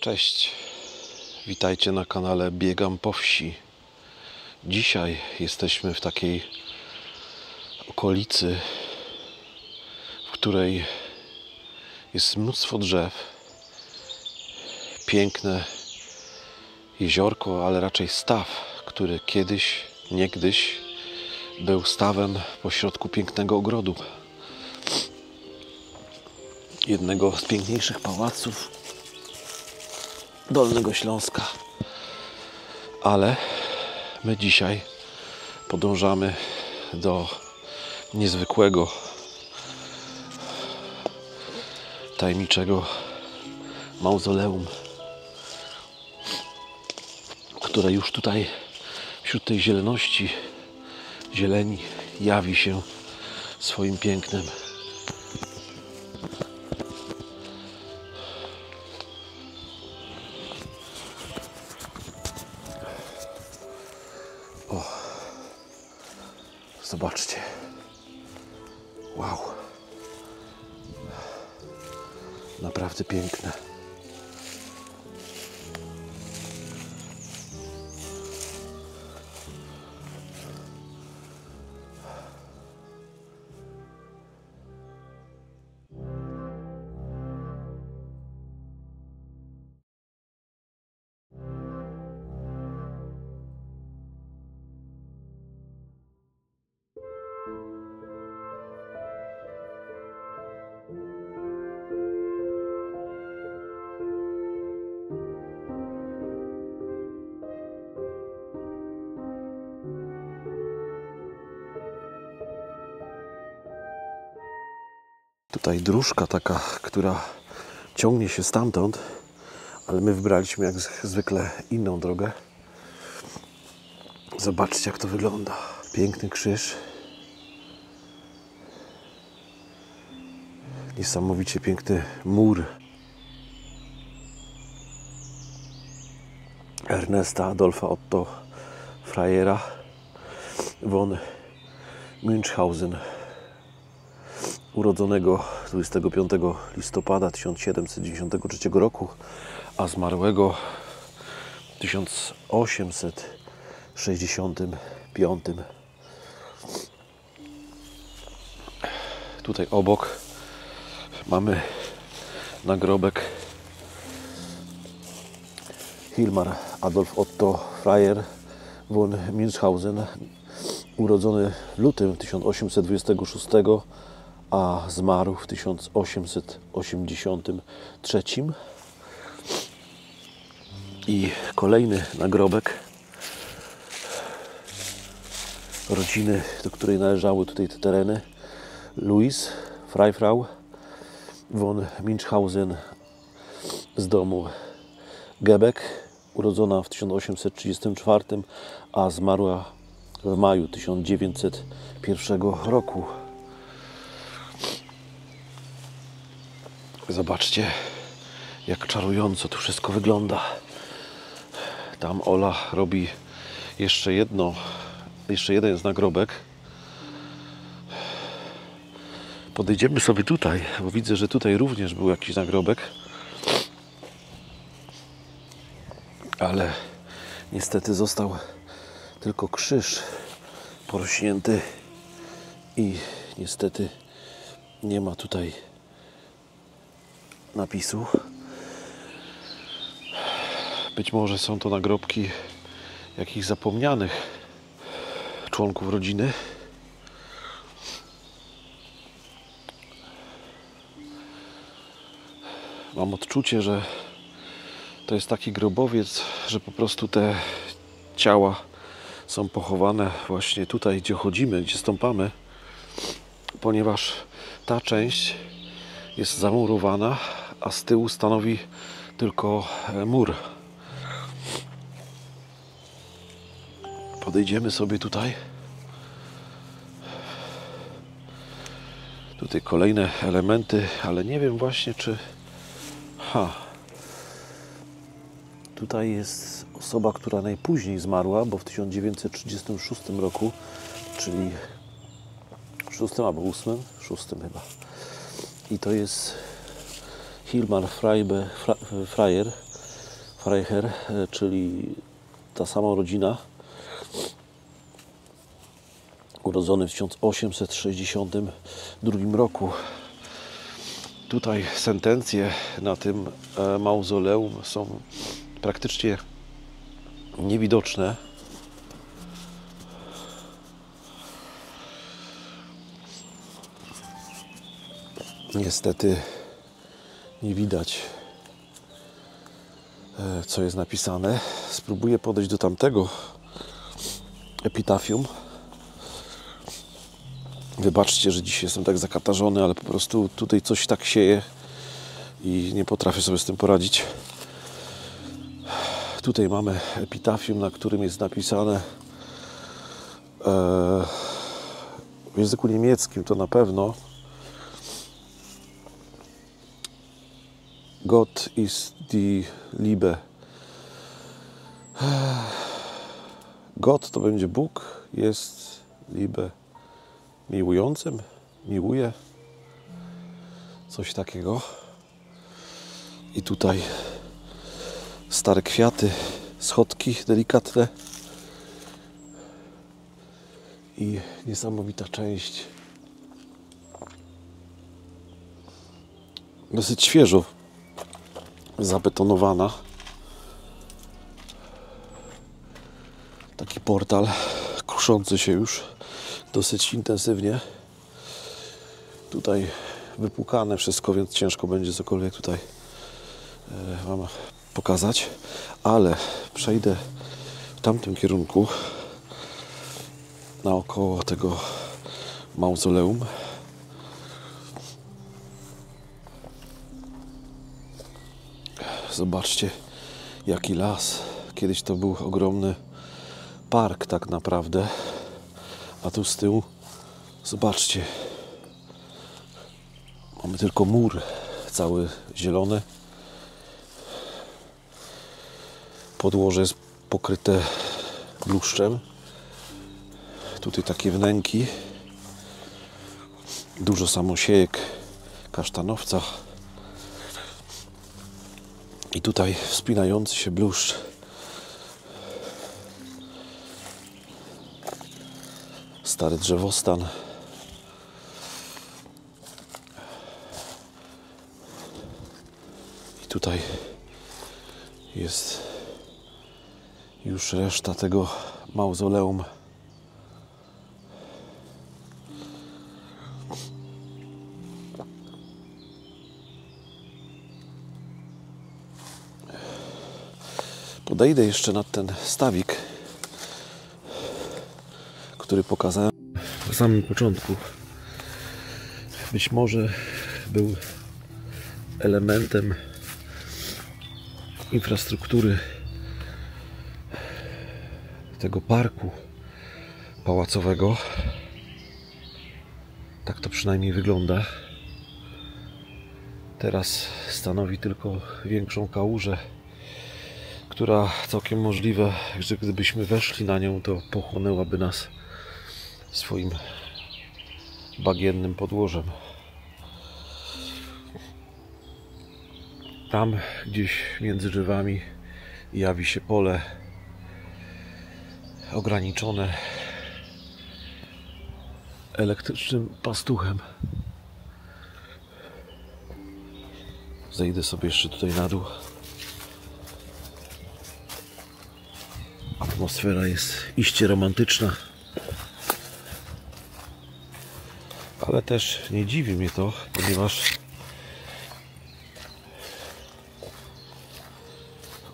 Cześć, witajcie na kanale Biegam po wsi. Dzisiaj jesteśmy w takiej okolicy, w której jest mnóstwo drzew, piękne jeziorko, ale raczej staw, który niegdyś był stawem pośrodku pięknego ogrodu. Jednego z piękniejszych pałaców Dolnego Śląska. Ale my dzisiaj podążamy do niezwykłego, tajemniczego mauzoleum, które już tutaj wśród tej zieleni jawi się swoim pięknem. Zobaczcie. Wow. Naprawdę piękne. Tutaj dróżka taka, która ciągnie się stamtąd, ale my wybraliśmy jak zwykle inną drogę. Zobaczcie, jak to wygląda. Piękny krzyż. Niesamowicie piękny mur Ernesta Adolfa Otto Freyera von Münchhausen, urodzonego 25 listopada 1793 roku, a zmarłego w 1865. Tutaj obok mamy nagrobek Hilmar Adolf Otto Freyer von Münchhausen, urodzony w lutym 1826, a zmarł w 1883. I kolejny nagrobek rodziny, do której należały tutaj te tereny, Louise Freifrau von Münchhausen z domu Gebeck, urodzona w 1834, a zmarła w maju 1901 roku. Zobaczcie, jak czarująco tu wszystko wygląda. Tam Ola robi jeszcze jeden z nagrobek. Podejdziemy sobie tutaj, bo widzę, że tutaj również był jakiś nagrobek. Ale niestety został tylko krzyż porośnięty i niestety nie ma tutaj napisu. Być może są to nagrobki jakichś zapomnianych członków rodziny. Mam odczucie, że to jest taki grobowiec, że po prostu te ciała są pochowane właśnie tutaj, gdzie chodzimy, gdzie stąpamy, ponieważ ta część jest zamurowana, a z tyłu stanowi tylko mur. Podejdziemy sobie tutaj. Tutaj kolejne elementy, ale nie wiem właśnie, czy... Tutaj jest osoba, która najpóźniej zmarła, bo w 1936 roku, czyli 6 albo 8, 6 chyba. I to jest Hilmar Freyer, Freiherr, czyli ta sama rodzina, urodzony w 1862 roku. Tutaj sentencje na tym mauzoleum są praktycznie niewidoczne. Niestety nie widać, co jest napisane. Spróbuję podejść do tamtego epitafium. Wybaczcie, że dzisiaj jestem tak zakatarzony, ale po prostu tutaj coś tak sieje i nie potrafię sobie z tym poradzić. Tutaj mamy epitafium, na którym jest napisane w języku niemieckim, to na pewno: Gott ist die Liebe. Gott to będzie Bóg, jest Liebe miłującym, miłuje, coś takiego. I tutaj stare kwiaty, schodki delikatne i niesamowita część, dosyć świeżo zabetonowana. Taki portal kruszący się już dosyć intensywnie. Tutaj wypłukane wszystko, więc ciężko będzie cokolwiek tutaj Wam pokazać, ale przejdę w tamtym kierunku naokoło tego mauzoleum. Zobaczcie, jaki las. Kiedyś to był ogromny park tak naprawdę, a tu z tyłu, zobaczcie, mamy tylko mur cały zielony. Podłoże jest pokryte bluszczem. Tutaj takie wnęki. Dużo samosiejek kasztanowca. I tutaj wspinający się bluszcz. Stary drzewostan. I tutaj jest już reszta tego mauzoleum. Podejdę jeszcze nad ten stawik, który pokazałem na samym początku. Być może był elementem infrastruktury tego parku pałacowego. Tak to przynajmniej wygląda. Teraz stanowi tylko większą kałużę, która całkiem możliwe, że gdybyśmy weszli na nią, to pochłonęłaby nas swoim bagiennym podłożem. Tam gdzieś między drzewami jawi się pole ograniczone elektrycznym pastuchem. Zejdę sobie jeszcze tutaj na dół. Atmosfera jest iście romantyczna. Ale też nie dziwi mnie to, ponieważ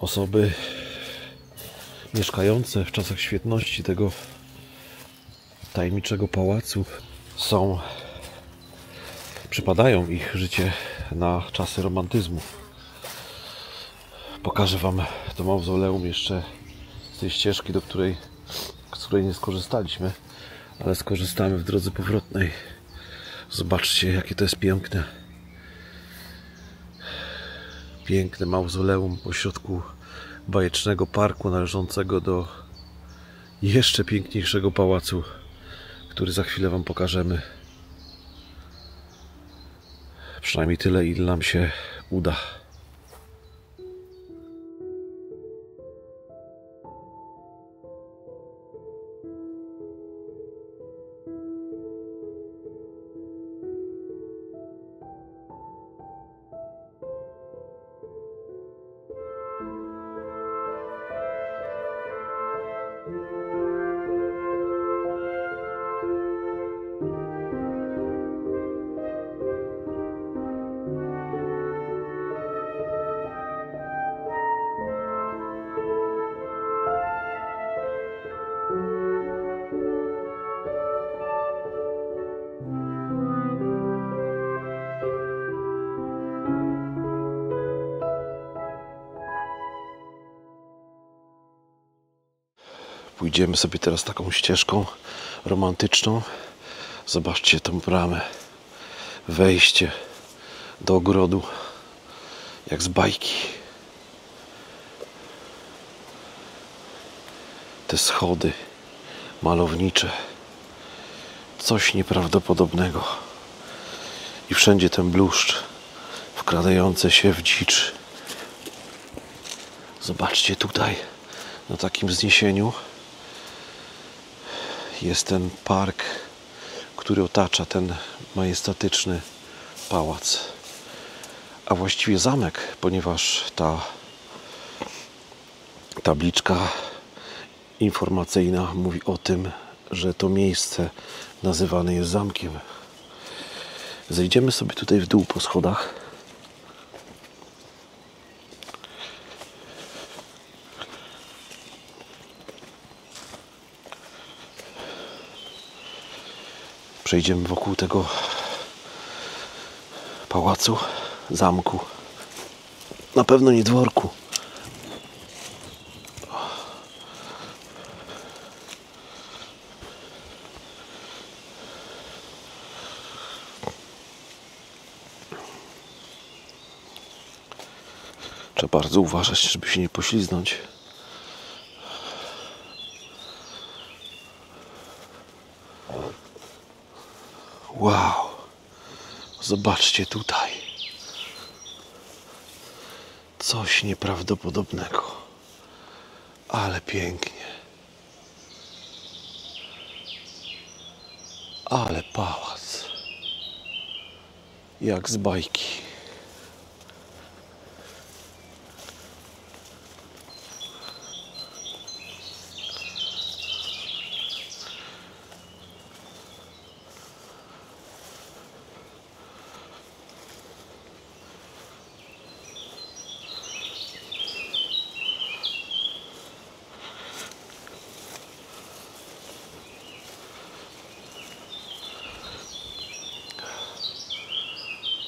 osoby mieszkające w czasach świetności tego tajemniczego pałacu przypadają ich życie na czasy romantyzmu. Pokażę Wam to mauzoleum jeszcze z tej ścieżki, z której nie skorzystaliśmy, ale skorzystamy w drodze powrotnej. Zobaczcie, jakie to jest piękne. Piękne mauzoleum pośrodku bajecznego parku należącego do jeszcze piękniejszego pałacu, który za chwilę Wam pokażemy. Przynajmniej tyle, ile nam się uda. Pójdziemy sobie teraz taką ścieżką romantyczną. Zobaczcie tą bramę. Wejście do ogrodu. Jak z bajki. Te schody malownicze. Coś nieprawdopodobnego. I wszędzie ten bluszcz wkradający się w dzicz. Zobaczcie tutaj, na takim wzniesieniu jest ten park, który otacza ten majestatyczny pałac. A właściwie zamek, ponieważ ta tabliczka informacyjna mówi o tym, że to miejsce nazywane jest zamkiem. Zejdziemy sobie tutaj w dół po schodach. Przejdziemy wokół tego pałacu, zamku. Na pewno nie dworku. Trzeba bardzo uważać, żeby się nie pośliznąć. Wow! Zobaczcie tutaj. Coś nieprawdopodobnego. Ale pięknie. Ale pałac. Jak z bajki.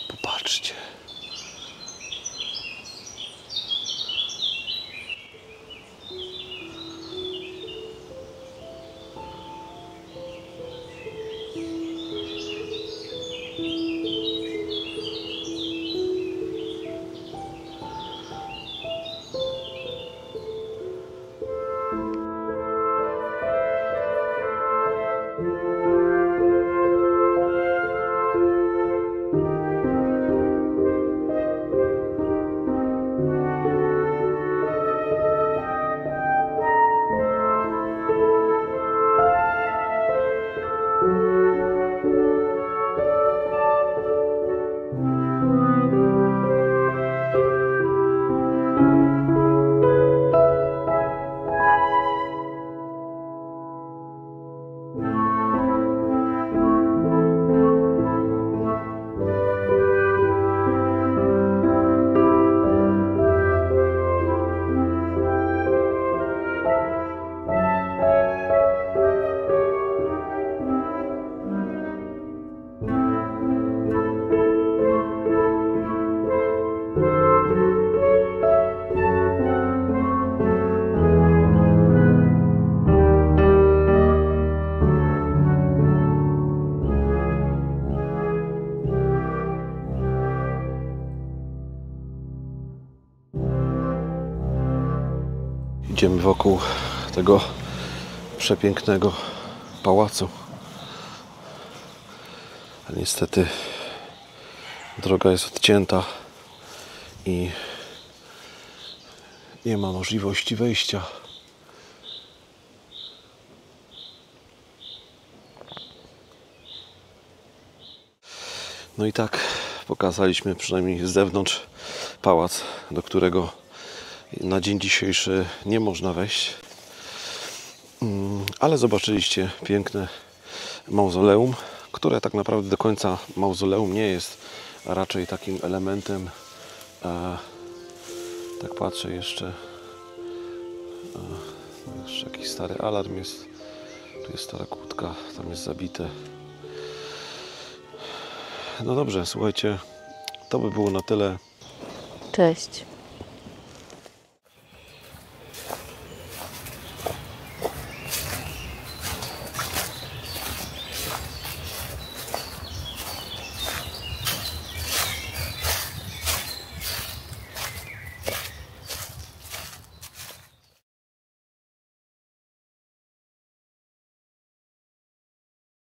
Popatrzcie. Idziemy wokół tego przepięknego pałacu. Ale niestety droga jest odcięta i nie ma możliwości wejścia. No i tak pokazaliśmy przynajmniej z zewnątrz pałac, do którego na dzień dzisiejszy nie można wejść. Ale zobaczyliście piękne mauzoleum, które tak naprawdę do końca mauzoleum nie jest, a raczej takim elementem. Tak patrzę jeszcze. Jeszcze jakiś stary alarm jest. Tu jest stara kłódka, tam jest zabite. No dobrze, słuchajcie, to by było na tyle. Cześć.